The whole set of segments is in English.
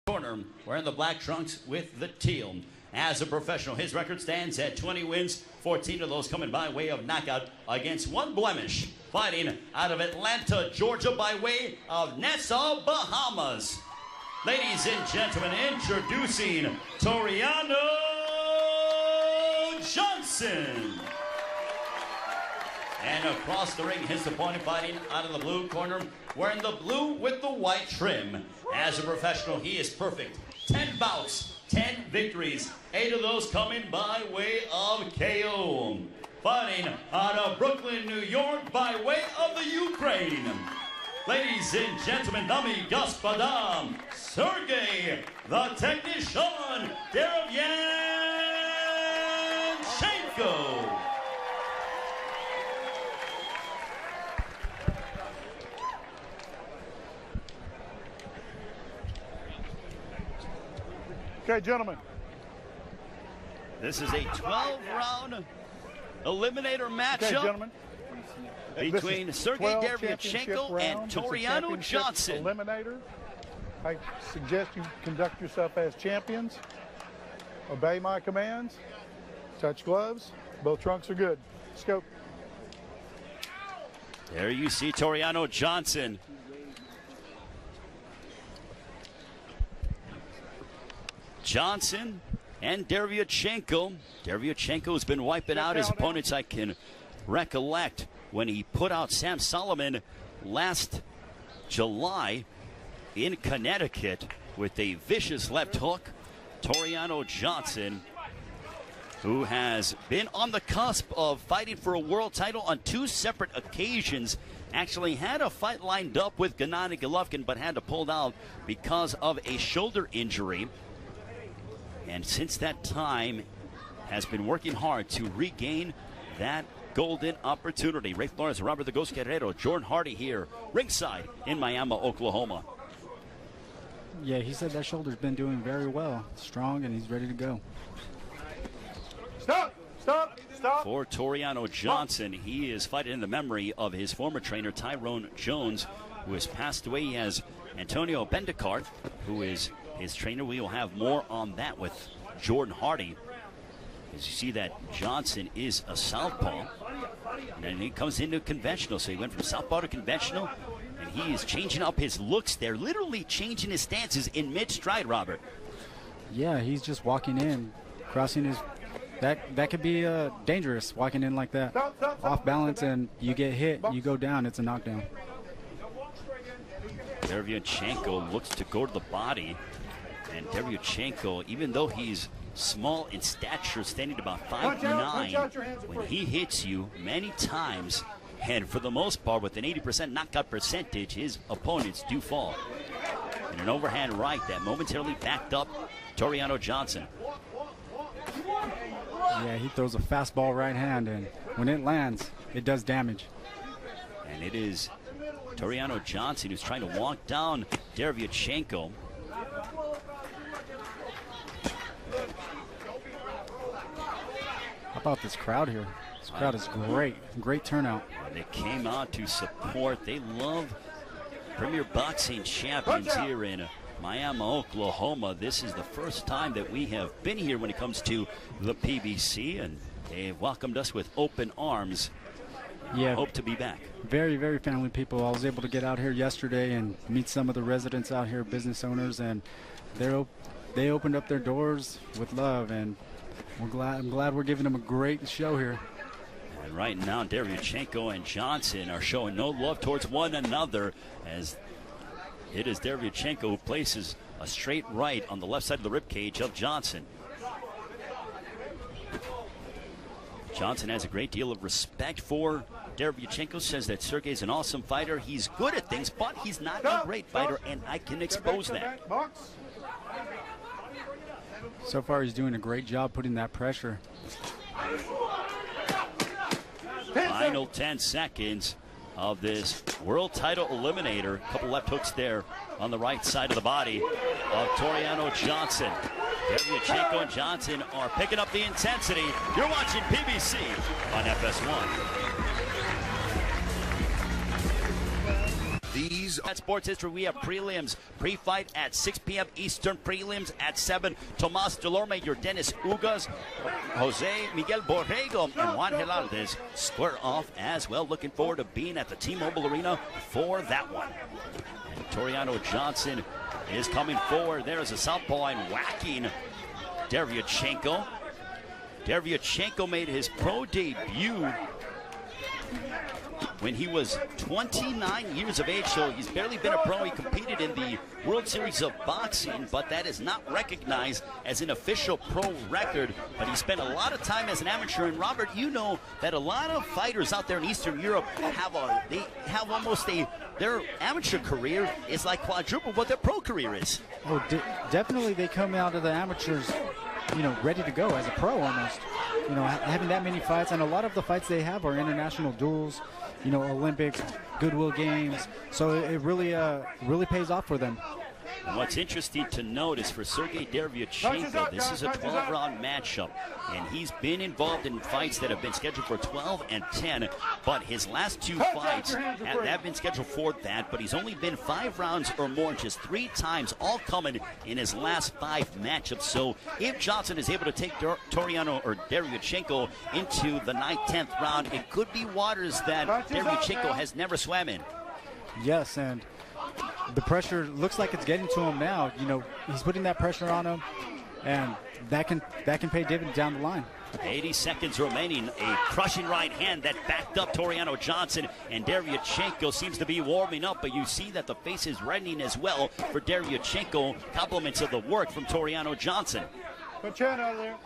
Corner, wearing the black trunks with the teal. As a professional, his record stands at 20 wins, 14 of those coming by way of knockout against one blemish. Fighting out of Atlanta, Georgia by way of Nassau, Bahamas. Ladies and gentlemen, introducing Tureano Johnson. And across the ring, his opponent fighting out of the blue corner, wearing the blue with the white trim. As a professional, he is perfect. 10 bouts, 10 victories, 8 of those coming by way of KO. Fighting out of Brooklyn, New York by way of the Ukraine. Ladies and gentlemen, Nami Gospodam, Sergiy the Technician Derevyanchenko. Okay, gentlemen. This is a 12-round eliminator matchup between Sergiy Derevyanchenko and Tureano Johnson. Eliminator. I suggest you conduct yourself as champions. Obey my commands. Touch gloves. Both trunks are good. Scope. There you see Tureano Johnson. Johnson and Derevyanchenko. Derevyanchenko has been wiping out his opponents, I can recollect, when he put out Sam Solomon last July in Connecticut with a vicious left hook. Tureano Johnson, who has been on the cusp of fighting for a world title on 2 separate occasions, actually had a fight lined up with Gennady Golovkin but had to pull out because of a shoulder injury. And since that time, has been working hard to regain that golden opportunity. Ray Flores, Robert the Ghost Guerrero, Jordan Hardy here, ringside in Miami, Oklahoma. Yeah, he said that shoulder's been doing very well. Strong, and he's ready to go. Stop! Stop! Stop! For Tureano Johnson, he is fighting in the memory of his former trainer, Tyrone Jones, who has passed away. He has Antonio Bendicart, who is his trainer. We will have more on that with Jordan Hardy. As you see that Johnson is a southpaw, and then he comes into conventional. So he went from southpaw to conventional, and he is changing up his looks there, literally changing his stances in mid-stride, Robert. Yeah, he's just walking in, crossing his... That could be dangerous, walking in like that. Off balance, and you get hit, you go down, it's a knockdown. Derevyanchenko looks to go to the body. And Derevyanchenko, even though he's small in stature, standing about 5'9", when he hits you many times, and for the most part with an 80% knockout percentage, his opponents do fall. And an overhand right that momentarily backed up Tureano Johnson. Yeah, he throws a fastball right hand, and when it lands, it does damage. And it is Tureano Johnson who's trying to walk down Derevyanchenko. How about this crowd here? This crowd is great. Great turnout. They came out to support. They love Premier Boxing Champions here in Miami, Oklahoma. This is the first time that we have been here when it comes to the PBC, and they welcomed us with open arms. Yeah. Hope to be back. Very, very friendly people. I was able to get out here yesterday and meet some of the residents out here, business owners, and they opened up their doors with love, and I'm glad we're giving them a great show here. And right now, Derevyanchenko and Johnson are showing no love towards one another, as it is Derevyanchenko who places a straight right on the left side of the ribcage of Johnson. Johnson has a great deal of respect for Derevyanchenko, says that Sergiy is an awesome fighter. He's good at things, but he's not a great fighter, and I can expose that. So far, he's doing a great job putting that pressure. Final 10 seconds of this world title eliminator. A couple left hooks there on the right side of the body of Tureano Johnson. Derevyanchenko and Johnson are picking up the intensity. You're watching PBC on FS1. These At Sports History, we have prelims, pre-fight at 6 p.m. Eastern, prelims at 7. Tomas Delorme, your Dennis Ugas, Jose Miguel Borrego, and Juan Hernández square off as well. Looking forward to being at the T-Mobile Arena for that one. And Tureano Johnson is coming forward. There's a southpaw line whacking Derevyanchenko. Derevyanchenko made his pro debut when he was 29 years of age, so he's barely been a pro. He competed in the World Series of Boxing, but that is not recognized as an official pro record. But he spent a lot of time as an amateur. And Robert, you know that a lot of fighters out there in Eastern Europe have almost their amateur career is like quadruple what their pro career is. Oh, definitely they come out of the amateurs, ready to go as a pro almost. Having that many fights, and a lot of the fights they have are international duels, Olympics, Goodwill Games. So it really pays off for them. And what's interesting to note is for Sergiy Derevyanchenko, this is a 12-round matchup, and he's been involved in fights that have been scheduled for 12 and 10, but his last 2 fights have been scheduled for that, but he's only been 5 rounds or more, just 3 times, all coming in his last 5 matchups. So if Johnson is able to take Tureano or Derevyanchenko into the 9th, 10th round, it could be waters that Derevyanchenko has never swam in. Yes, and the pressure looks like it's getting to him now. He's putting that pressure on him, and that can pay dividends down the line. 80 seconds remaining. A crushing right hand that backed up Tureano Johnson, and Derevyanchenko seems to be warming up, but you see that the face is reddening as well for Derevyanchenko. Compliments of the work from Tureano Johnson. Put your hand out of there.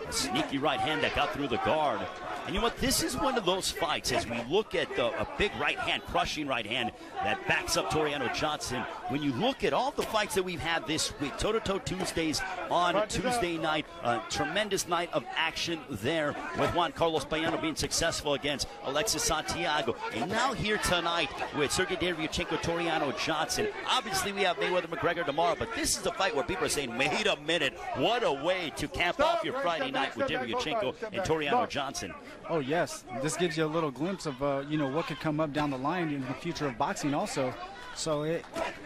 A sneaky right hand that got through the guard. And you know what? This is one of those fights, as we look at a big right hand, crushing right hand that backs up Tureano Johnson. When you look at all the fights that we've had this week, toe-to-toe Tuesdays on Tuesday night, a tremendous night of action there with Juan Carlos Payano being successful against Alexis Santiago. And now here tonight with Sergiy Derevyanchenko, Tureano Johnson. Obviously, we have Mayweather-McGregor tomorrow, but this is a fight where people are saying, wait a minute, what a way to cap off your Friday night with Derevyanchenko and Tureano Johnson. Oh, yes. This gives you a little glimpse of, what could come up down the line in the future of boxing also. So it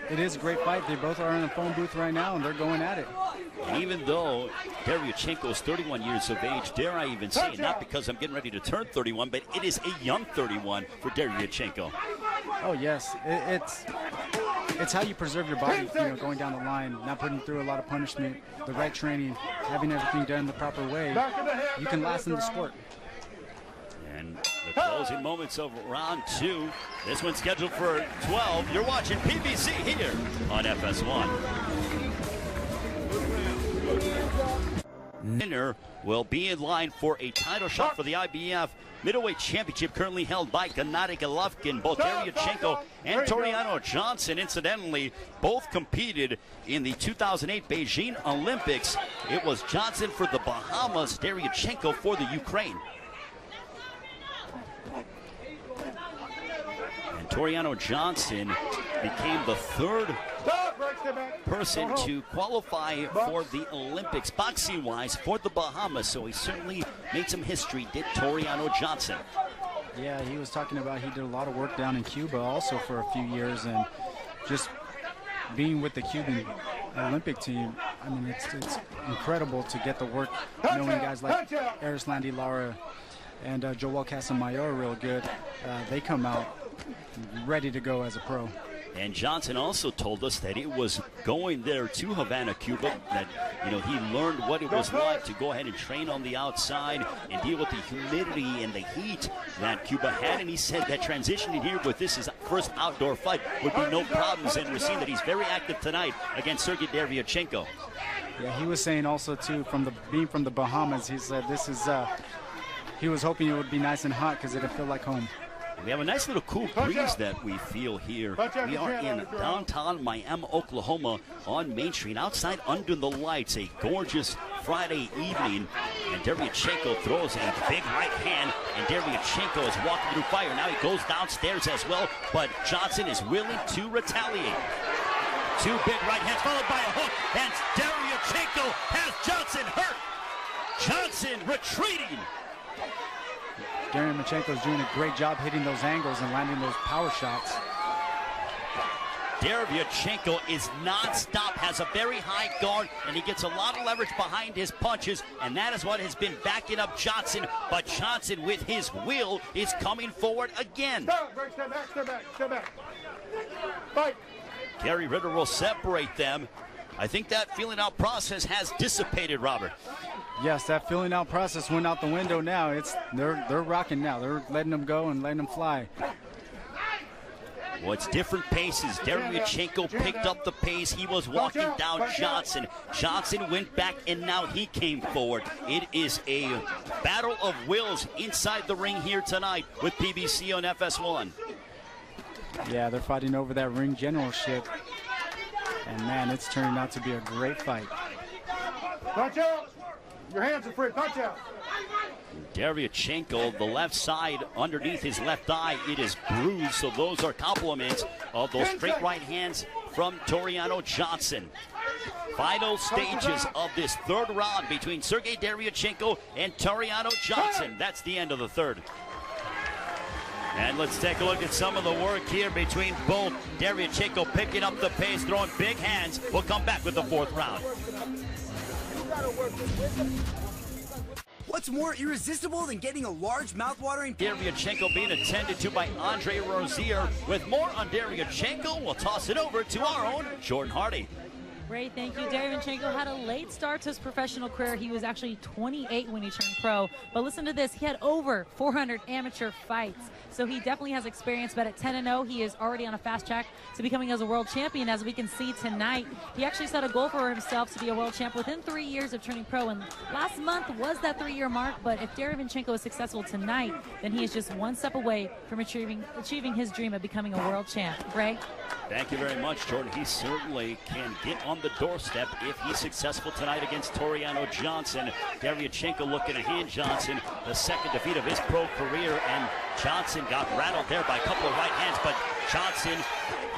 is a great fight. They both are in a phone booth right now, and they're going at it. And even though Derevyanchenko is 31 years of age, dare I even say it, not because I'm getting ready to turn 31, but it is a young 31 for Derevyanchenko. Oh, yes. It's how you preserve your body, going down the line, not putting through a lot of punishment, the right training, having everything done the proper way. You can last in the sport. And the closing moments of round 2. This one's scheduled for 12. You're watching PBC here on FS1. Winner will be in line for a title shot for the IBF middleweight championship, currently held by Gennady Golovkin. Both Derevyanchenko and Tureano Johnson, incidentally, both competed in the 2008 Beijing Olympics. It was Johnson for the Bahamas, Derevyanchenko for the Ukraine. And Tureano Johnson became the 3rd person to qualify for the Olympics boxing-wise for the Bahamas, so he certainly made some history, did Tureano Johnson. Yeah, he was talking about he did a lot of work down in Cuba also for a few years, and just being with the Cuban Olympic team, I mean, it's incredible to get the work, knowing guys like Erislandy Lara and Joel Casamayor real good. They come out ready to go as a pro. And Johnson also told us that it was going there to Havana, Cuba, that he learned what it was like to go ahead and train on the outside and deal with the humidity and the heat that Cuba had. And he said that transitioning here with this his first outdoor fight would be no problems. And we're seeing that he's very active tonight against Sergiy Derevyanchenko. Yeah, he was saying also too, being from the Bahamas, he said this is he was hoping it would be nice and hot because it'd feel like home. We have a nice little cool breeze that we feel here. We are in downtown Miami, Oklahoma on Main Street, outside under the lights, a gorgeous Friday evening. And Derevyanchenko throws a big right hand, and Derevyanchenko is walking through fire. Now he goes downstairs as well, but Johnson is willing to retaliate. 2 big right hands followed by a hook, and Derevyanchenko has Johnson hurt. Johnson retreating. Derevyanchenko is doing a great job hitting those angles and landing those power shots. Derevyanchenko is non-stop, has a very high guard, and he gets a lot of leverage behind his punches, and that is what has been backing up Johnson. But Johnson, with his will, is coming forward again. Stop, break, step back, step back, step back. Fight. Gary Ritter will separate them. I think that feeling out process has dissipated, Robert. Yes, that feeling out process went out the window now. They're rocking now. They're letting them go and letting them fly. Well, it's different paces. Derevyanchenko picked up the pace. He was walking down Johnson. Johnson went back, and now he came forward. It is a battle of wills inside the ring here tonight with PBC on FS1. Yeah, they're fighting over that ring generalship. And, man, it's turning out to be a great fight. Punch out. Your hands are free. Punch out. Derevyanchenko, the left side underneath his left eye, it is bruised. So those are compliments of those straight right hands from Tureano Johnson. Final stages of this third round between Sergiy Derevyanchenko and Tureano Johnson. That's the end of the third. And let's take a look at some of the work here between both. Derevyanchenko picking up the pace, throwing big hands. We'll come back with the fourth round. What's more irresistible than getting a large mouth-watering... Derevyanchenko being attended to by Andre Rozier. With more on Derevyanchenko, we'll toss it over to our own Jordan Hardy. Great, thank you. Derevyanchenko had a late start to his professional career. He was actually 28 when he turned pro. But listen to this, he had over 400 amateur fights. So he definitely has experience, but at 10-0, he is already on a fast track to becoming as a world champion. As we can see tonight, he actually set a goal for himself to be a world champ within 3 years of turning pro. And last month was that 3-year mark, but if Derevyanchenko is successful tonight, then he is just one step away from achieving his dream of becoming a world champ. Ray? Thank you very much, Jordan. He certainly can get on the doorstep if he's successful tonight against Tureano Johnson. Derevyanchenko looking to hand Johnson the second defeat of his pro career, and Johnson got rattled there by a couple of right hands, but Johnson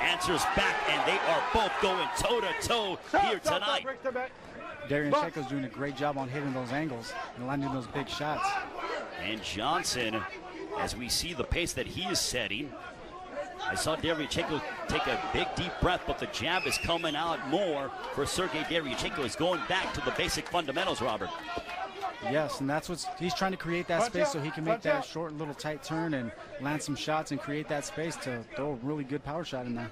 answers back, and they are both going toe-to-toe here tonight. Derevyanchenko's doing a great job on hitting those angles and landing those big shots. And Johnson, as we see the pace that he is setting, I saw Derevyanchenko take a big deep breath, but the jab is coming out more for Sergiy Derevyanchenko. Is going back to the basic fundamentals, Robert. Yes, and that's what he's trying to create, that space so he can make that short little tight turn and land some shots and create that space to throw a really good power shot in there.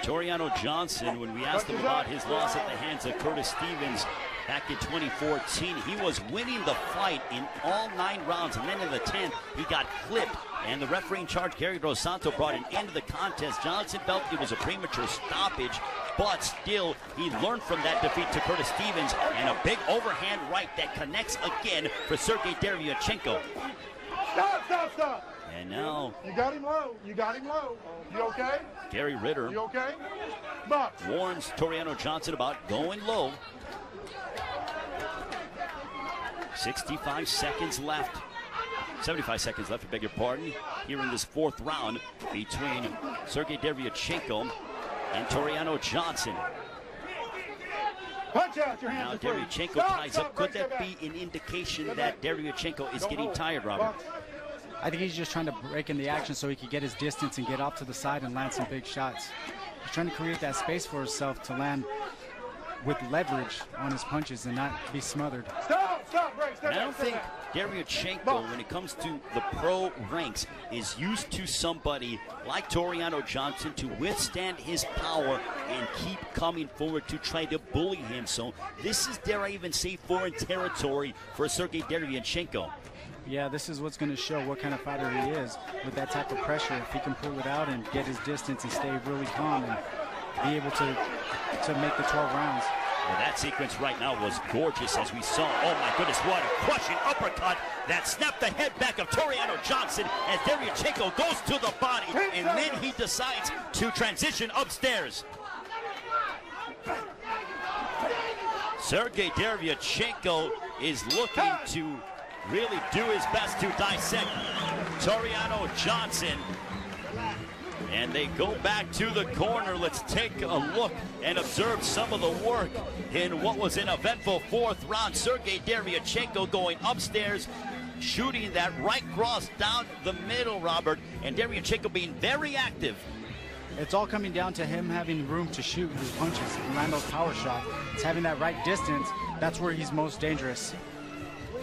Tureano Johnson, when we asked him about his loss at the hands of Curtis Stevens back in 2014, he was winning the fight in all 9 rounds, and then in the 10th, he got clipped, and the referee in charge, Gary Dos Santos, brought an end to the contest. Johnson felt it was a premature stoppage, but still, he learned from that defeat to Curtis Stevens, and a big overhand right that connects again for Sergiy Derevyanchenko. Stop. And now... You got him low. You got him low. You okay? Gary Ritter You okay? Box. warns Tureano Johnson about going low. 65 seconds left. 75 seconds left, I beg your pardon, here in this fourth round between Sergiy Derevyanchenko and Tureano Johnson. Punch out your Now hands. Derevyanchenko ties up. Could that be an indication that Derevyanchenko is getting tired, Robert? I think he's just trying to break in the action so he can get his distance and get off to the side and land some big shots. He's trying to create that space for himself to land with leverage on his punches and not be smothered. Stop, break, step And I don't back, think step back. Derevyanchenko, when it comes to the pro ranks, is used to somebody like Tureano Johnson to withstand his power and keep coming forward to try to bully him. So this is, dare I even say, foreign territory for Sergiy Derevyanchenko. Yeah, this is what's going to show what kind of fighter he is with that type of pressure. If he can pull it out and get his distance and stay really calm and be able to make the 12 rounds. Well, that sequence right now was gorgeous, as we saw. Oh my goodness, what a crushing uppercut that snapped the head back of Tureano Johnson as Derevyanchenko goes to the body, and then he decides to transition upstairs. Sergiy Derevyanchenko is looking to really do his best to dissect Tureano Johnson. And they go back to the corner. Let's take a look and observe some of the work in what was an eventful fourth round. Sergiy Derevyanchenko going upstairs shooting that right cross down the middle, Robert, and Derevyanchenko being very active. It's all coming down to him having room to shoot his punches and land those power shots. It's having that right distance. That's where he's most dangerous.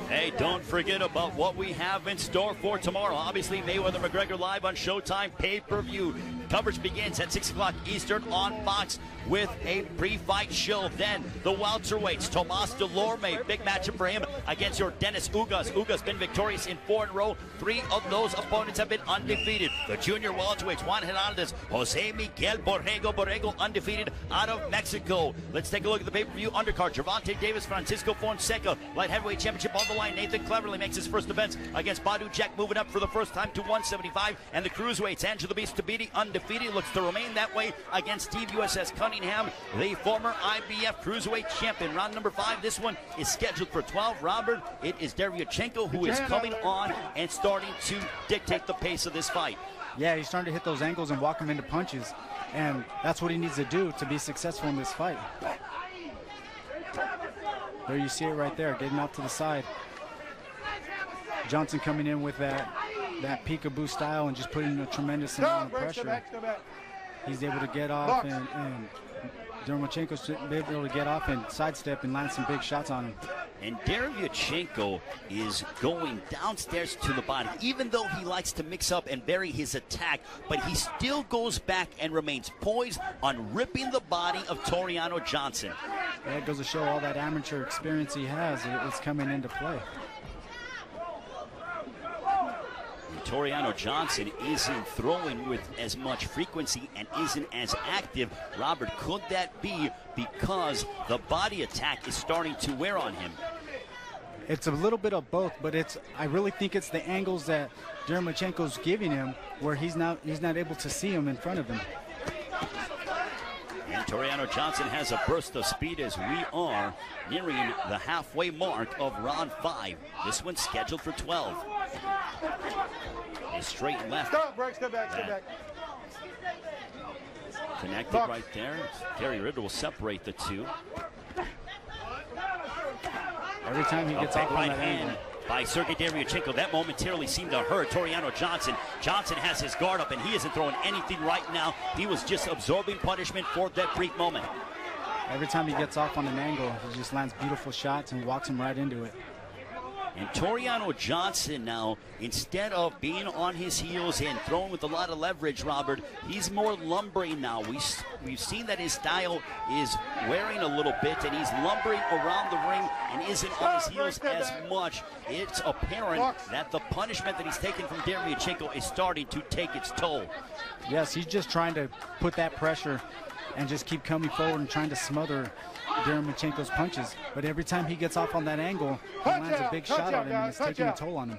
Hey, don't forget about what we have in store for tomorrow. Obviously, Mayweather-McGregor live on Showtime pay-per-view. Coverage begins at 6 o'clock Eastern on Fox with a pre-fight show. Then the welterweights, Tomas Delorme, big matchup for him against your Dennis Ugas. Ugas been victorious in 4 in a row. 3 of those opponents have been undefeated. The junior welterweights, Juan Hernandez, Jose Miguel Borrego undefeated out of Mexico. Let's take a look at the pay-per-view undercard. Gervonta Davis, Francisco Fonseca, light heavyweight championship on the line. Nathan Cleverly makes his first defense against Badu Jack, moving up for the first time to 175. And the cruiserweights, Angelo the Beast Tabiti, undefeated, looks to remain that way against Steve USS Cunningham, the former IBF cruiserweight champion. Round number 5, this one is scheduled for 12. Robert, it is Derevyanchenko who is coming on and starting to dictate the pace of this fight. Yeah, he's starting to hit those angles and walk him into punches, and that's what he needs to do to be successful in this fight. There you see it right there, getting off to the side. Johnson coming in with that peekaboo style and just putting a tremendous amount of pressure. He's able to get off, and Derevyanchenko's able to get off and sidestep and land some big shots on him. And Derevyanchenko is going downstairs to the body, even though he likes to mix up and vary his attack, but he still goes back and remains poised on ripping the body of Tureano Johnson. That goes to show all that amateur experience he has is coming into play. Tureano Johnson isn't throwing with as much frequency and isn't as active. Robert, could that be because the body attack is starting to wear on him? It's a little bit of both, but I really think it's the angles that Derevyanchenko's giving him where he's not able to see him in front of him. And Tureano Johnson has a burst of speed as we are nearing the halfway mark of round 5. This one's scheduled for 12. A straight left. Stop, break, step back, step back. Connected right there. Gary Ritter will separate the two. Every time he gets off on that angle by Sergiy Derevyanchenko, that momentarily seemed to hurt Tureano Johnson. Johnson has his guard up and he isn't throwing anything right now. He was just absorbing punishment for that brief moment. Every time he gets off on an angle, he just lands beautiful shots and walks him right into it. And Tureano Johnson now, instead of being on his heels and throwing with a lot of leverage, Robert, he's more lumbering now. We've seen that his style is wearing a little bit, and he's lumbering around the ring and isn't on his heels as much. It's apparent that the punishment that he's taken from Derevyanchenko is starting to take its toll. Yes, he's just trying to put that pressure and just keep coming forward and trying to smother Derevyanchenko's punches. But every time he gets off on that angle, he lands a big shot on him, and it's taking a toll on him.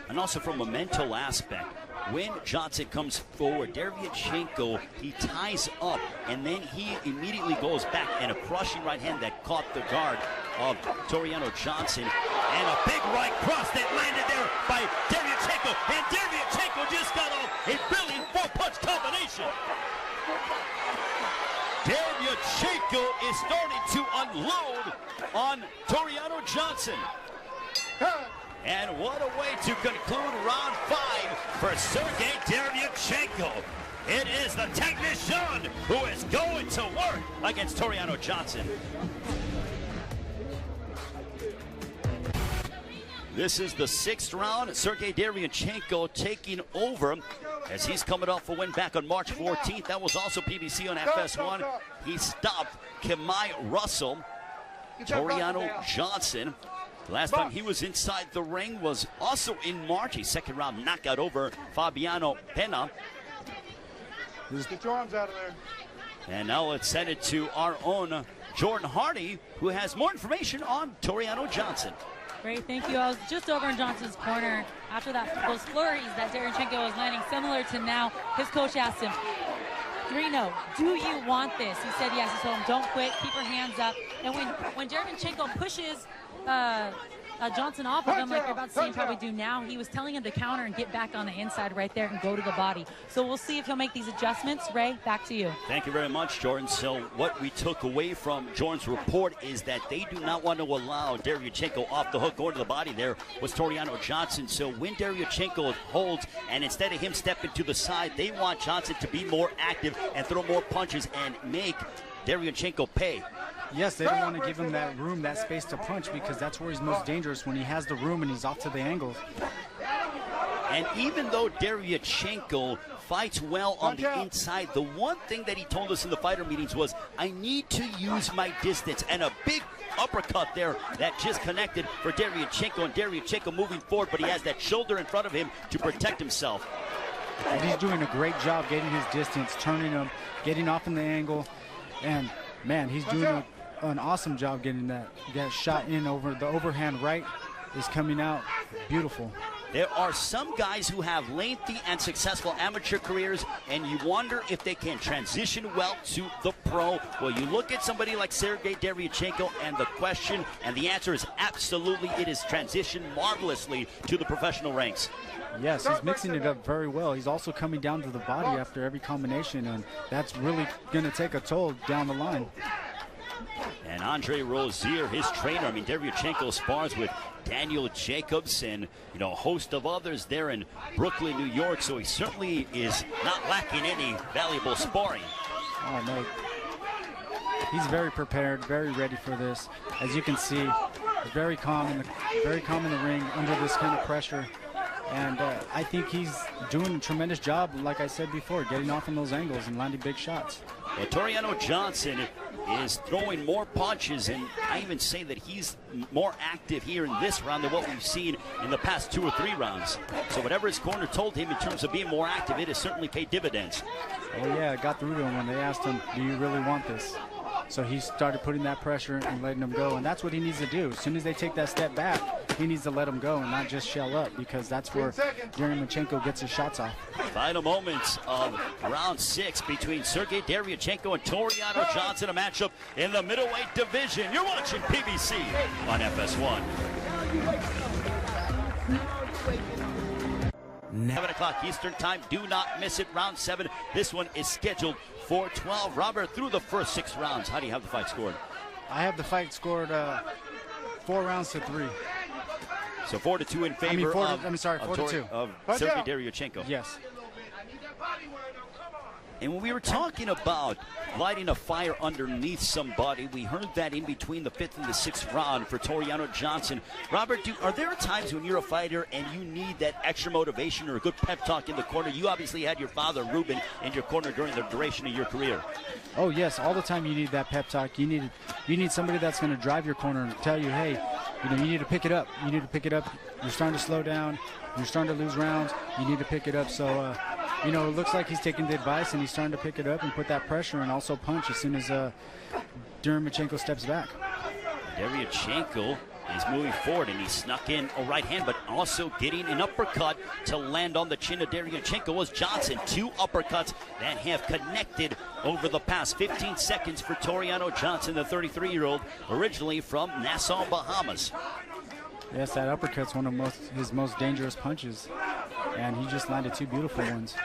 And also from a mental aspect, when Johnson comes forward, Derevyanchenko, he ties up, and then he immediately goes back, and a crushing right hand that caught the guard of Tureano Johnson, and a big right cross that landed there by Derevyanchenko, and Derevyanchenko just got off a brilliant 4-punch combination. Derevyanchenko is starting to unload on Tureano Johnson. And what a way to conclude round 5 for Sergiy Derevyanchenko. It is the technician who is going to work against Tureano Johnson. This is the 6th round. Sergiy Derevyanchenko taking over as he's coming off a win back on March 14th. That was also PBC on FS1. He stopped Kemai Russell. Tureano Johnson, the last time he was inside the ring was also in March. A 2nd round knockout over Fabiano Pena. Get your arms out of there. And now let's send it to our own Jordan Hardy, who has more information on Tureano Johnson. Great, thank you. I was just over in Johnson's corner after those flurries that Derevyanchenko was landing, similar to now. His coach asked him, Reno, do you want this? He said yes. He told him, don't quit, keep your hands up. And when Derevyanchenko pushes Johnson off of him like you're about to see him probably do now. He was telling him to counter and get back on the inside right there and go to the body. So we'll see if he'll make these adjustments. Ray, back to you. Thank you very much, Jordan. So what we took away from Jordan's report is that they do not want to allow Derevyanchenko off the hook. Going to the body there was Tureano Johnson. So when Derevyanchenko holds, and instead of him stepping to the side, they want Johnson to be more active and throw more punches and make Derevyanchenko pay. Yes, they don't want to give him that room, that space to punch, because that's where he's most dangerous, when he has the room and he's off to the angles. And even though Derevyanchenko fights well on the inside, the one thing that he told us in the fighter meetings was, I need to use my distance. And a big uppercut there that just connected for Derevyanchenko, and Derevyanchenko moving forward, but he has that shoulder in front of him to protect himself. And he's doing a great job getting his distance, turning him, getting off in the angle, and man, he's doing an awesome job getting that shot in over the overhand right is coming out beautiful. There are some guys who have lengthy and successful amateur careers, and you wonder if they can transition well to the pro. Well, you look at somebody like Sergiy Derevyanchenko, and the question and the answer is absolutely, it is transitioned marvelously to the professional ranks. Yes, he's mixing it up very well. He's also coming down to the body after every combination, and that's really going to take a toll down the line. And Andre Rozier, his trainer, I mean, Derevyanchenko spars with Daniel Jacobs and, you know, a host of others there in Brooklyn, New York, so he certainly is not lacking any valuable sparring. Oh, no. He's very prepared, very ready for this. As you can see, very calm in the ring under this kind of pressure. And I think he's doing a tremendous job, like I said before, getting off on those angles and landing big shots. Well, Tureano Johnson is throwing more punches, and I even say that he's more active here in this round than what we've seen in the past 2 or 3 rounds. So whatever his corner told him in terms of being more active, it has certainly paid dividends. Oh yeah, it got through to him when they asked him, do you really want this? So he started putting that pressure and letting them go, and that's what he needs to do. As soon as they take that step back, he needs to let them go and not just shell up, because that's where Derevyanchenko gets his shots off. Final moments of round 6 between Sergiy Derevyanchenko and Tureano Johnson, a matchup in the middleweight division. You're watching PBC on FS1. 7 o'clock Eastern time. Do not miss it. Round 7. This one is scheduled for 12. Robert, through the first 6 rounds, how do you have the fight scored? I have the fight scored 4 rounds to 3. So 4-2 in favor of 4-2 of Sergiy Derevyanchenko. Yes. And when we were talking about lighting a fire underneath somebody, we heard that in between the 5th and the 6th round for Tureano Johnson. Robert, are there times when you're a fighter and you need that extra motivation or a good pep talk in the corner? You obviously had your father, Ruben, in your corner during the duration of your career. Oh, yes. All the time you need that pep talk. You need somebody that's going to drive your corner and tell you, hey, you need to pick it up. You need to pick it up. You're starting to slow down. You're starting to lose rounds. You need to pick it up. So, it looks like he's taking the advice and he's starting to pick it up and put that pressure and also punch as soon as Derevyanchenko steps back. Derevyanchenko is moving forward, and he snuck in a right hand, but also getting an uppercut to land on the chin of Derevyanchenko was Johnson. 2 uppercuts that have connected over the past 15 seconds for Tureano Johnson, the 33-year-old, originally from Nassau, Bahamas. Yes, that uppercut's one of his most dangerous punches, and he just landed 2 beautiful ones.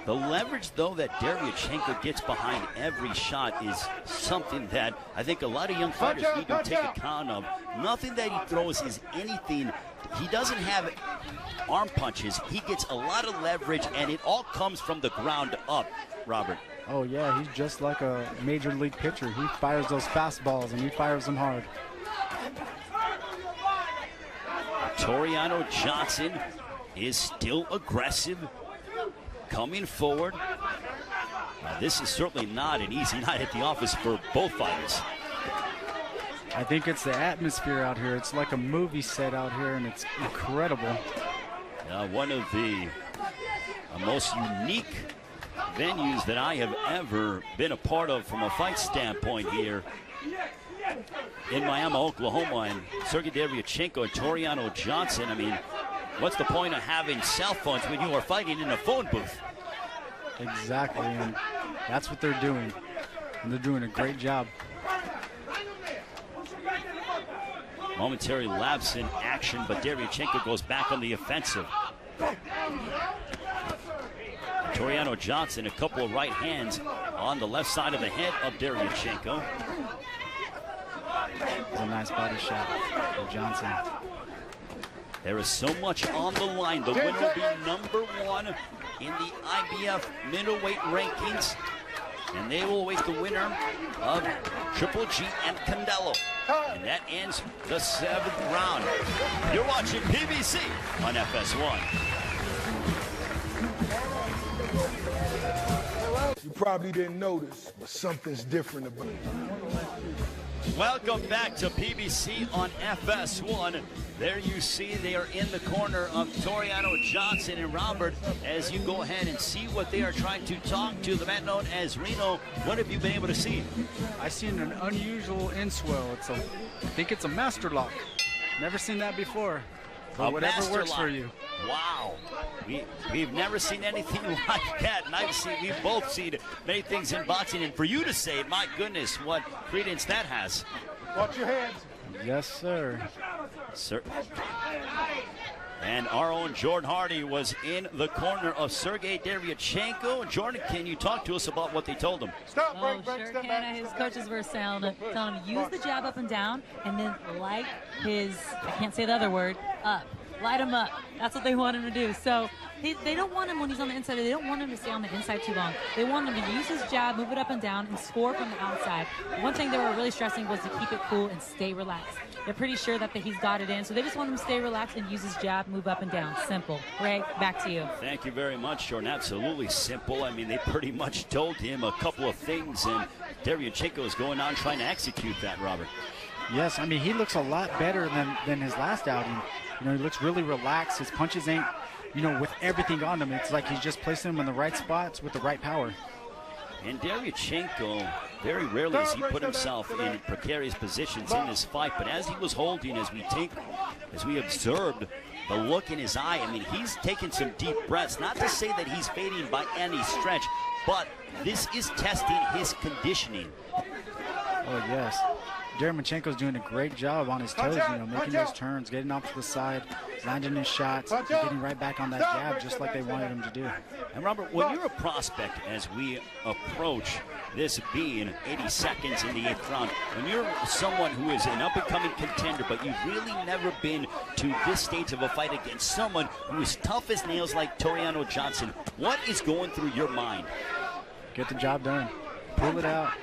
The leverage, though, that Derevyanchenko gets behind every shot is something that I think a lot of young fighters need to take account of. Nothing that he throws is anything. He doesn't have arm punches. He gets a lot of leverage, and it all comes from the ground up, Robert. Oh, yeah, he's just like a major league pitcher. He fires those fastballs, and he fires them hard. Tureano Johnson is still aggressive, coming forward. This is certainly not an easy night at the office for both fighters. I think it's the atmosphere out here. It's like a movie set out here, and it's incredible. One of the most unique venues that I have ever been a part of from a fight standpoint here in Miami, Oklahoma, and Sergiy Derevyanchenko and Tureano Johnson. I mean, what's the point of having cell phones when you are fighting in a phone booth? Exactly, and that's what they're doing. And they're doing a great job. Momentary lapse in action, but Derevyanchenko goes back on the offensive. Tureano Johnson, a couple of right hands on the left side of the head of Derevyanchenko. It's a nice body shot for Johnson. There is so much on the line. The winner will be #1 in the IBF middleweight rankings. And they will await the winner of Triple G and Canelo. And that ends the 7th round. You're watching PBC on FS1. You probably didn't notice, but something's different about it. Welcome back to PBC on FS1. There you see they are in the corner of Tureano Johnson and Robert as you go ahead and see what they are trying to talk to. The man known as Reno, what have you been able to see? I've seen an unusual in-swell. I think it's a master lock. Never seen that before. But whatever works for you. Wow. We've never seen anything like that. And we've both seen many things in boxing. And for you to say it, my goodness, what credence that has. Watch your heads. Yes, sir. And our own Jordan Hardy was in the corner of Sergiy Derevyanchenko. Jordan, can you talk to us about what they told him? Stop, break, Sure step can. back. His coaches were telling him use the jab up and down, and then light his, I can't say the other word, up. Light him up. That's what they want him to do. So they don't want him when he's on the inside. They don't want him to stay on the inside too long. They want him to use his jab, move it up and down, and score from the outside. One thing they were really stressing was to keep it cool and stay relaxed. They're pretty sure that he's got it in, so they just want him to stay relaxed and use his jab, move up and down. Simple. Ray, back to you. Thank you very much, Jordan. Absolutely simple. I mean, they pretty much told him a couple of things, and Derevyanchenko is going on trying to execute that, Robert. Yes, I mean, he looks a lot better than his last outing. You know, he looks really relaxed. His punches ain't, with everything on them. It's like he's just placing them in the right spots with the right power. And Derevyanchenko, very rarely has he put himself in precarious positions in this fight, but as he was holding, as we observed the look in his eye, I mean, he's taking some deep breaths. Not to say that he's fading by any stretch, but this is testing his conditioning. Oh, yes. Derevyanchenko's doing a great job on his toes, making those turns, getting off to the side, landing his shots, and getting right back on that jab just like they wanted him to do. And Robert, when you're a prospect, as we approach this being 80 seconds in the 8th round, when you're someone who is an up-and-coming contender, but you've really never been to this stage of a fight against someone who is tough as nails like Tureano Johnson, what is going through your mind? Get the job done. Pull it out.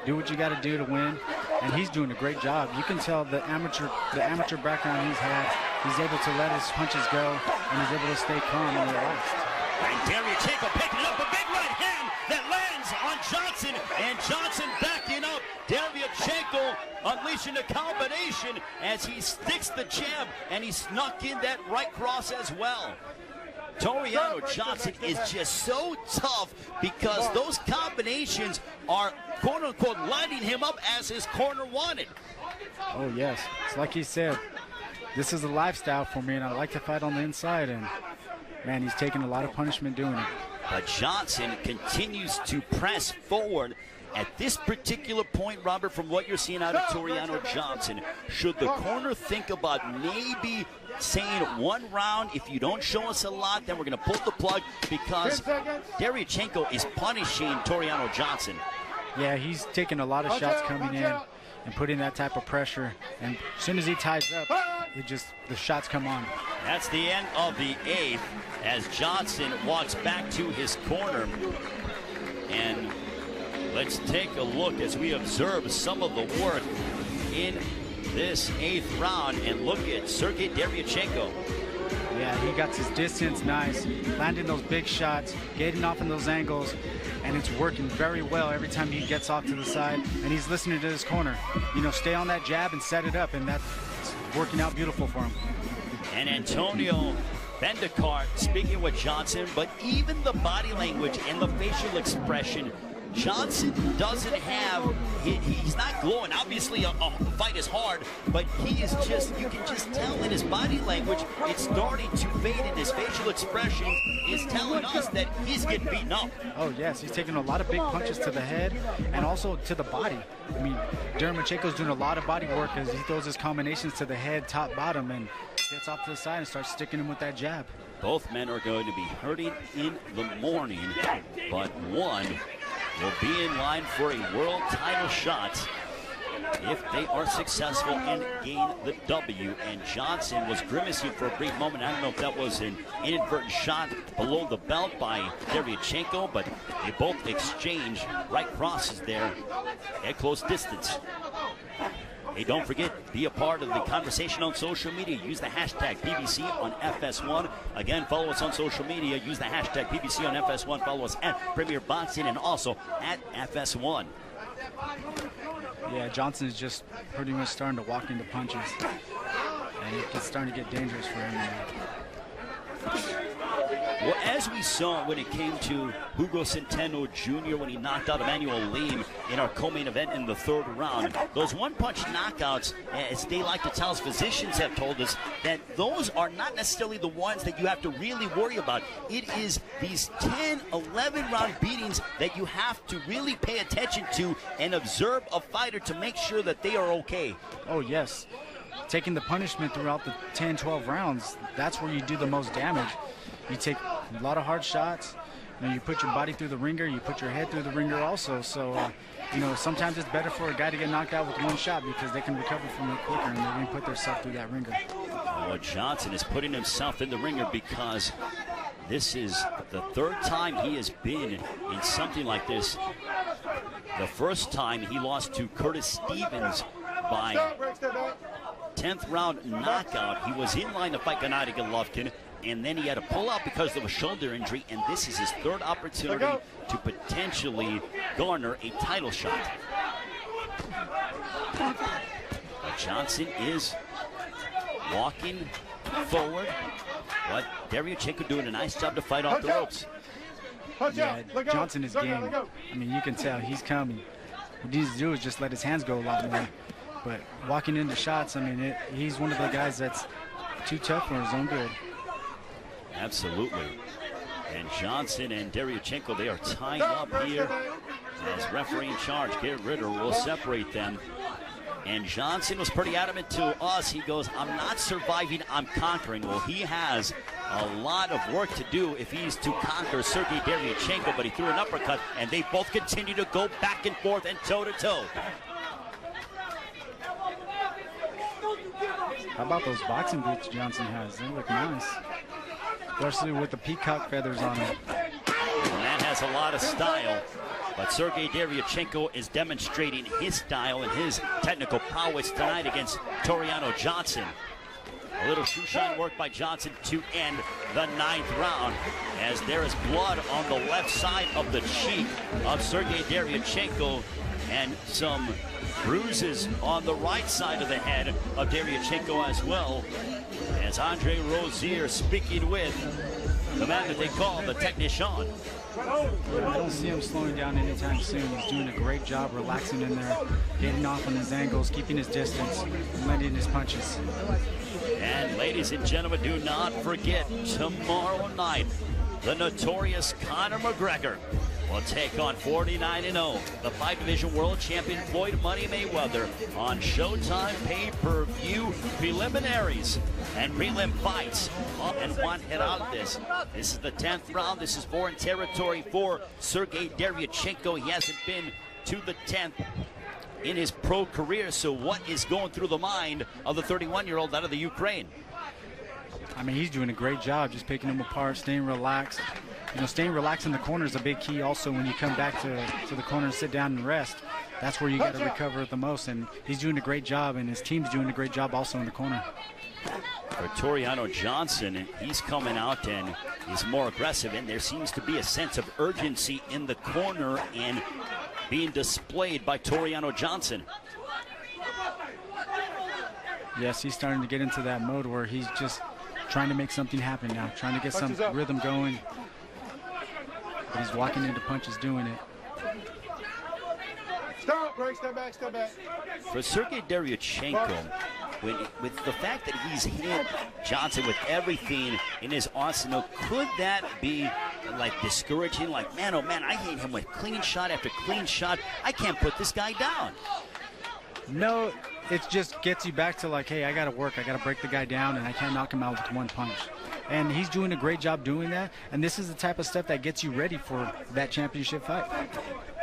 Do what you got to do to win, and he's doing a great job. You can tell the amateur background he's had. He's able to let his punches go, and he's able to stay calm and relaxed. And Derevyanchenko picking up a big right hand that lands on Johnson, and Johnson backing up. Derevyanchenko unleashing a combination as he sticks the jab, and he snuck in that right cross as well. Tureano Johnson is just so tough because those combinations are, quote-unquote, lining him up as his corner wanted. Oh, yes. It's like he said, this is a lifestyle for me, and I like to fight on the inside, and, man, he's taking a lot of punishment doing it. But Johnson continues to press forward. At this particular point, Robert, from what you're seeing out of Tureano Johnson, should the corner think about maybe saying 1 round, if you don't show us a lot, then we're going to pull the plug, because Derevyanchenko is punishing Tureano Johnson. Yeah, he's taking a lot of shots coming in and putting that type of pressure, and as soon as he ties up, the shots come on. That's the end of the 8th as Johnson walks back to his corner. And let's take a look as we observe some of the work in this 8th round, and look at Sergiy Derevyanchenko. Yeah, he got his distance nice, landing those big shots, getting off in those angles, and it's working very well every time he gets off to the side, and he's listening to his corner. Stay on that jab and set it up, and that's working out beautiful for him. And Antonio Bendikar speaking with Johnson, but even the body language and the facial expression Johnson doesn't have, he's not glowing. Obviously, a fight is hard, but he is just, you can just tell in his body language, it's starting to fade, and his facial expression is telling us that he's getting beaten up. Oh, yes, he's taking a lot of big punches to the head and also to the body. I mean, Derevyanchenko's doing a lot of body work as he throws his combinations to the head, top, bottom, and gets off to the side and starts sticking him with that jab. Both men are going to be hurting in the morning, but one will be in line for a world title shot if they are successful and gain the W. And Johnson was grimacing for a brief moment. I don't know if that was an inadvertent shot below the belt by Derevyanchenko, but they both exchange right crosses there at close distance. Hey, don't forget, be a part of the conversation on social media. Use the hashtag PBC on FS1. Again, follow us on social media. Use the hashtag PBC on FS1. Follow us at Premier Boxing and also at FS1. Yeah, Johnson is just pretty much starting to walk into punches. And it's starting to get dangerous for him now. Well, as we saw when it came to Hugo Centeno Jr. when he knocked out Emmanuel Lim in our co-main event in the third round, those one-punch knockouts, as they like to tell us, physicians have told us, that those are not necessarily the ones that you have to really worry about. It is these 10, 11-round beatings that you have to really pay attention to and observe a fighter to make sure that they are okay. Oh, yes. Taking the punishment throughout the 10, 12 rounds, that's where you do the most damage. You take a lot of hard shots, you put your body through the ringer, you put your head through the ringer also. So, you know, sometimes it's better for a guy to get knocked out with one shot because they can recover from it quicker and they can put themselves through that ringer. Oh, Johnson is putting himself in the ringer because this is the third time he has been in something like this. The first time he lost to Curtis Stevens by 10th round knockout. He was in line to fight Gennady Golovkin, and then he had to pull out because of a shoulder injury, and this is his third opportunity to potentially garner a title shot. But Johnson is walking forward, but Derevyanchenko doing a nice job to fight off the ropes. Yeah, Johnson is game. I mean, you can tell he's coming. What he needs to do is just let his hands go a lot more. But walking into shots, I mean, he's one of the guys that's too tough for his own good. Absolutely. And Johnson and Derevyanchenko, they are tying up here as referee in charge, Garrett Ritter, will separate them. And Johnson was pretty adamant to us. He goes, I'm not surviving, I'm conquering. Well, he has a lot of work to do if he's to conquer Sergiy Derevyanchenko, but he threw an uppercut, and they both continue to go back and forth and toe-to-toe. How about those boxing boots Johnson has? They look nice, especially with the peacock feathers on them. The man has a lot of style, but Sergiy Derevyanchenko is demonstrating his style and his technical prowess tonight against Tureano Johnson. A little shoe shine work by Johnson to end the 9th round, as there is blood on the left side of the cheek of Sergiy Derevyanchenko and some bruises on the right side of the head of Derevyanchenko as well, as Andre Rozier speaking with the man that they call the technician. I don't see him slowing down anytime soon. He's doing a great job relaxing in there, getting off on his angles, keeping his distance, and landing his punches. And ladies and gentlemen, do not forget, tomorrow night, the notorious Conor McGregor will take on 49-0, the 5-division world champion Floyd Money Mayweather on Showtime pay-per-view preliminaries and prelim fights. And one head out of this. This is the 10th round. This is foreign territory for Sergiy Derevyanchenko. He hasn't been to the 10th in his pro career, so what is going through the mind of the 31-year-old out of the Ukraine? I mean, he's doing a great job just picking him apart, staying relaxed. You know, staying relaxed in the corner is a big key also when you come back to the corner and sit down and rest. That's where you got to recover the most, and he's doing a great job, and his team's doing a great job also in the corner. For Tureano Johnson, he's coming out and he's more aggressive, and there seems to be a sense of urgency in the corner and being displayed by Tureano Johnson. Yes, he's starting to get into that mode where he's just trying to make something happen now, trying to get some rhythm going. But he's walking into punches doing it. Stop, break, step back, step back. For Sergiy Derevyanchenko, with the fact that he's hit Johnson with everything in his arsenal, could that be like discouraging? Like, man, oh man, I hate him with clean shot after clean shot. I can't put this guy down. No, it just gets you back to like, hey, I got to work. I got to break the guy down, and I can't knock him out with one punch. And he's doing a great job doing that. And this is the type of stuff that gets you ready for that championship fight.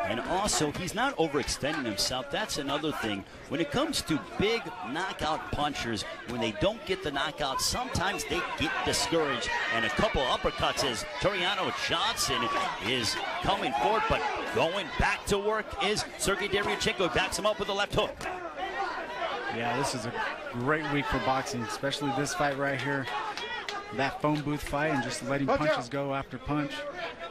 And also, he's not overextending himself. That's another thing. When it comes to big knockout punchers, when they don't get the knockout, sometimes they get discouraged. And a couple uppercuts as Tureano Johnson is coming forward, but going back to work is Sergiy Derevyanchenko. Backs him up with a left hook. Yeah, this is a great week for boxing, especially this fight right here. That phone booth fight and just letting punches go after punch.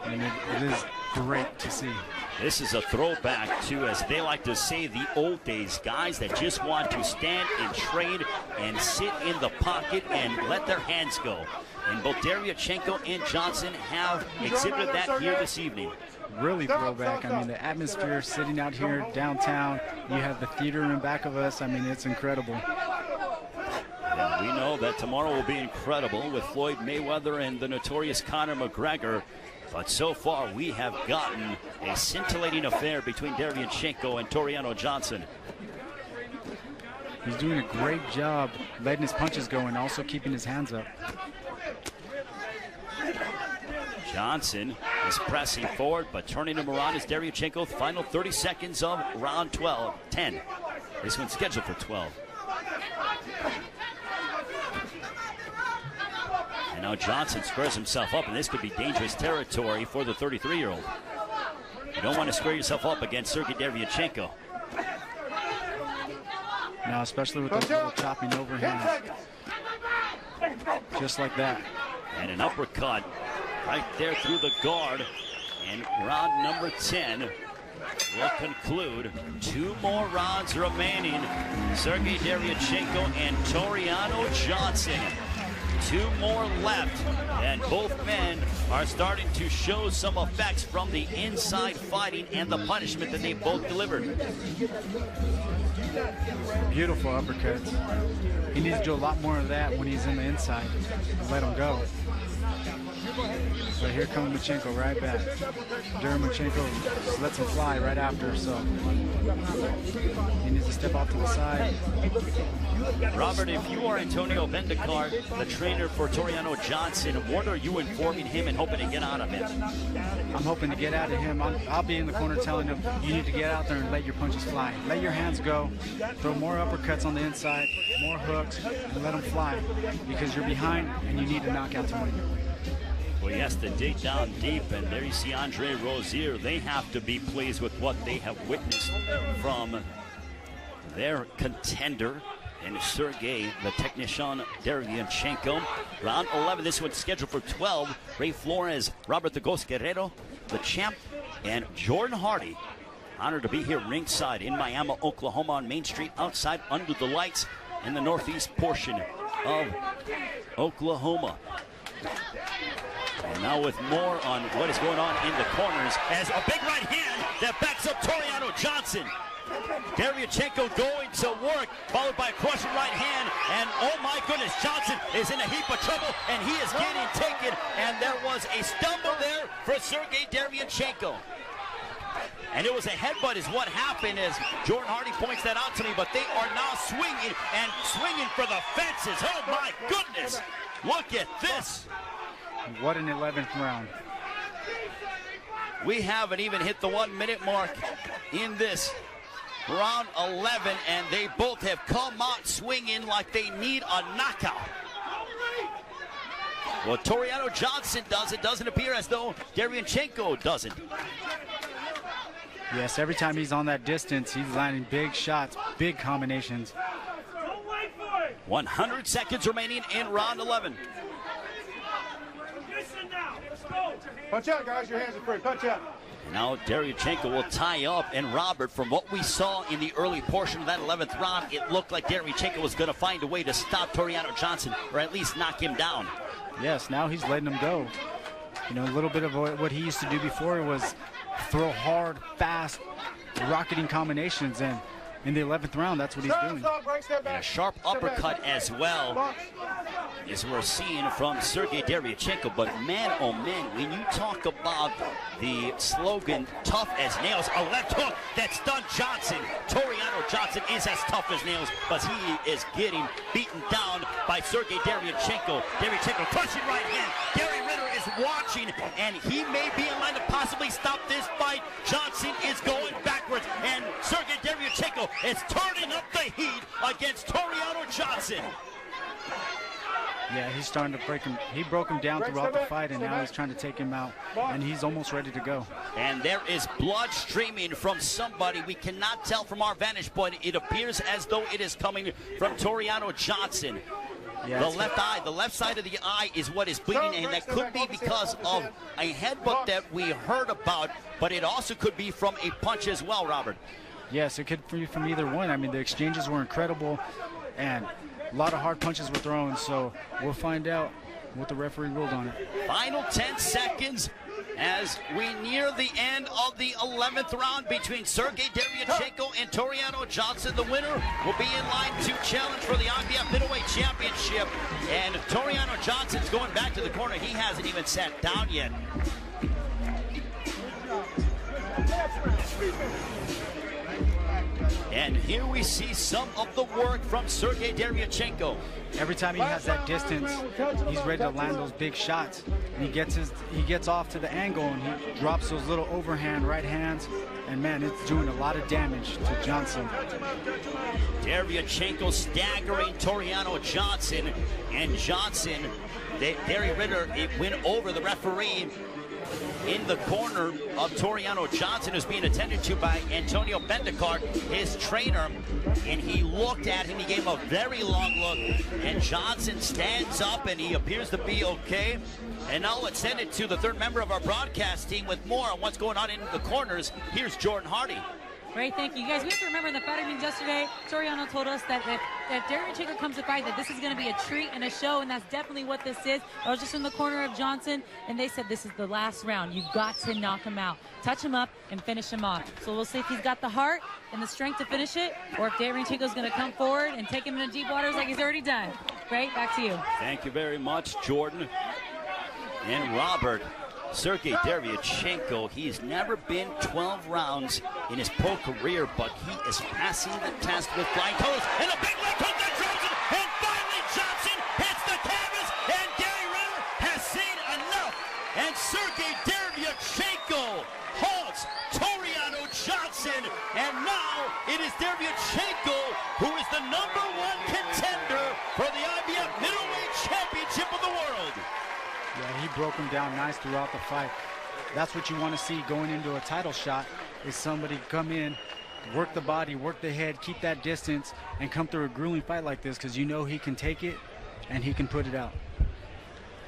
And it is great to see. This is a throwback to, as they like to say, the old days. Guys that just want to stand and trade and sit in the pocket and let their hands go. And both Derevyanchenko and Johnson have exhibited that here this evening. Really throwback. I mean, the atmosphere sitting out here downtown. You have the theater in back of us. I mean, it's incredible. And we know that tomorrow will be incredible with Floyd Mayweather and the notorious Conor McGregor. But so far, we have gotten a scintillating affair between Derevyanchenko and Tureano Johnson. He's doing a great job letting his punches go and also keeping his hands up. Johnson is pressing forward, but turning him around is Derevyanchenko. Final 30 seconds of round 10. This one's scheduled for 12. And now Johnson squares himself up, and this could be dangerous territory for the 33-year-old. You don't want to square yourself up against Sergiy Derevyanchenko. Now, especially with those little chopping overhands. Just like that. And an uppercut right there through the guard. And round number 10 will conclude. 2 more rounds remaining. Sergiy Derevyanchenko and Tureano Johnson. 2 more left, and both men are starting to show some effects from the inside fighting and the punishment that they both delivered. Beautiful uppercuts. He needs to do a lot more of that when he's in the inside. Let him go. But here comes Machenko right back. Derevyanchenko lets him fly right after, so he needs to step off to the side. Robert, if you are Antonio Bendicart, the trainer for Tureano Johnson, what are you informing him and hoping to get out of him? I'm hoping to get out of him. I'll be in the corner telling him, you need to get out there and let your punches fly. Let your hands go. Throw more uppercuts on the inside, more hooks, and let them fly. Because you're behind and you need to knock out to win. Well, he has to dig down deep, and there you see Andre Rozier. They have to be pleased with what they have witnessed from their contender, and Sergiy, the technician, Derevyanchenko. Round 11, this one's scheduled for 12. Ray Flores, Robert the Ghost Guerrero, the champ, and Jordan Hardy. Honored to be here ringside in Miami, Oklahoma, on Main Street, outside under the lights in the northeast portion of Oklahoma. And now with more on what is going on in the corners, as a big right hand that backs up Tureano Johnson. Derevyanchenko going to work, followed by a crushing right hand, and oh my goodness, Johnson is in a heap of trouble, and he is getting taken, and there was a stumble there for Sergiy Derevyanchenko. And it was a headbutt is what happened, as Jordan Hardy points that out to me, but they are now swinging and swinging for the fences. Oh my goodness, look at this. What an 11th round. We haven't even hit the 1 minute mark in this round 11, and they both have come out swinging like they need a knockout. Well, Tureano Johnson does. It doesn't appear as though Derevyanchenko doesn't. Yes, every time he's on that distance, he's landing big shots, big combinations. 100 seconds remaining in round 11. Punch out, guys. Your hands are free. Punch out. Now Derevyanchenko will tie up, and Robert, from what we saw in the early portion of that 11th round, it looked like Derevyanchenko was going to find a way to stop Tureano Johnson, or at least knock him down. Yes, now he's letting him go. You know, a little bit of what he used to do before was throw hard, fast, rocketing combinations, and in the 11th round, that's what he's doing. And a sharp uppercut as well is we're seeing from Sergiy Derevyanchenko. But man, oh man, when you talk about the slogan, tough as nails, a left hook that stunned Johnson. Tureano Johnson is as tough as nails, but he is getting beaten down by Sergiy Derevyanchenko. Derevyanchenko crushing right hand. Gary Ritter is watching, and he may be in line to possibly stop this fight. Johnson is going backwards, and Sergiy Derevyanchenko is turning up the heat against Tureano Johnson. Yeah, he's starting to break him. He broke him down throughout the fight, and now he's trying to take him out, and he's almost ready to go. And there is blood streaming from somebody. We cannot tell from our vantage point. It appears as though it is coming from Tureano Johnson. Yeah, the left eye, the left side of the eye is what is bleeding, and that could be because of a headbutt that we heard about, but it also could be from a punch as well, Robert. Yes, it could be from either one. I mean, the exchanges were incredible, and a lot of hard punches were thrown, so we'll find out what the referee ruled on it. Final 10 seconds as we near the end of the 11th round between Sergiy Derevyanchenko and Tureano Johnson. The winner will be in line to challenge for the IBF Middleweight Championship. And Tureano Johnson's going back to the corner. He hasn't even sat down yet. And here we see some of the work from Sergiy Derevyanchenko. Every time he has that distance, he's ready to land those big shots. And he gets off to the angle, and he drops those little overhand right hands. And man, it's doing a lot of damage to Johnson. Derevyanchenko staggering Tureano Johnson, and Johnson, Gary Ritter, it went over the referee in the corner of Tureano Johnson, who's being attended to by Antonio Bendicart, his trainer, and he looked at him. He gave him a very long look, and Johnson stands up, and he appears to be okay. And now let's send it to the third member of our broadcast team with more on what's going on in the corners. Here's Jordan Hardy. Great, thank you. Guys, we have to remember in the fighter meetings yesterday, Tureano told us that if Derevyanchenko comes to fight, that this is going to be a treat and a show, and that's definitely what this is. I was just in the corner of Johnson, and they said this is the last round. You've got to knock him out, touch him up, and finish him off. So we'll see if he's got the heart and the strength to finish it, or if Derevyanchenko's going to come forward and take him into deep waters like he's already done. Great, back to you. Thank you very much, Jordan and Robert. Sergiy Derevyanchenko, he's never been 12 rounds in his pro career, but he is passing the test with flying colors. And a big left hook that drops him, and finally Johnson hits the canvas, and Gary Ritter has seen enough. And Sergiy Derevyanchenko halts Tureano Johnson, and now it is Derevyanchenko who is the #1 contender for the IBF Middleweight Championship of the world. Yeah, he broke him down nice throughout the fight. That's what you want to see going into a title shot, is somebody come in, work the body, work the head, keep that distance, and come through a grueling fight like this, because you know he can take it and he can put it out.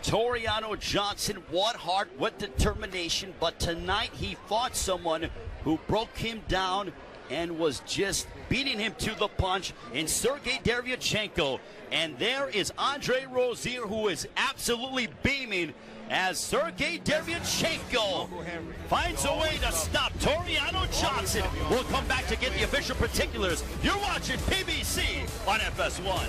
Tureano Johnson, what heart, what determination, but tonight he fought someone who broke him down and was just beating him to the punch in Sergiy Derevyanchenko. And there is Andre Rozier, who is absolutely beaming as Sergiy Derevyanchenko finds a way to stop Tureano Johnson. We'll come back to get the official particulars. You're watching PBC on FS1.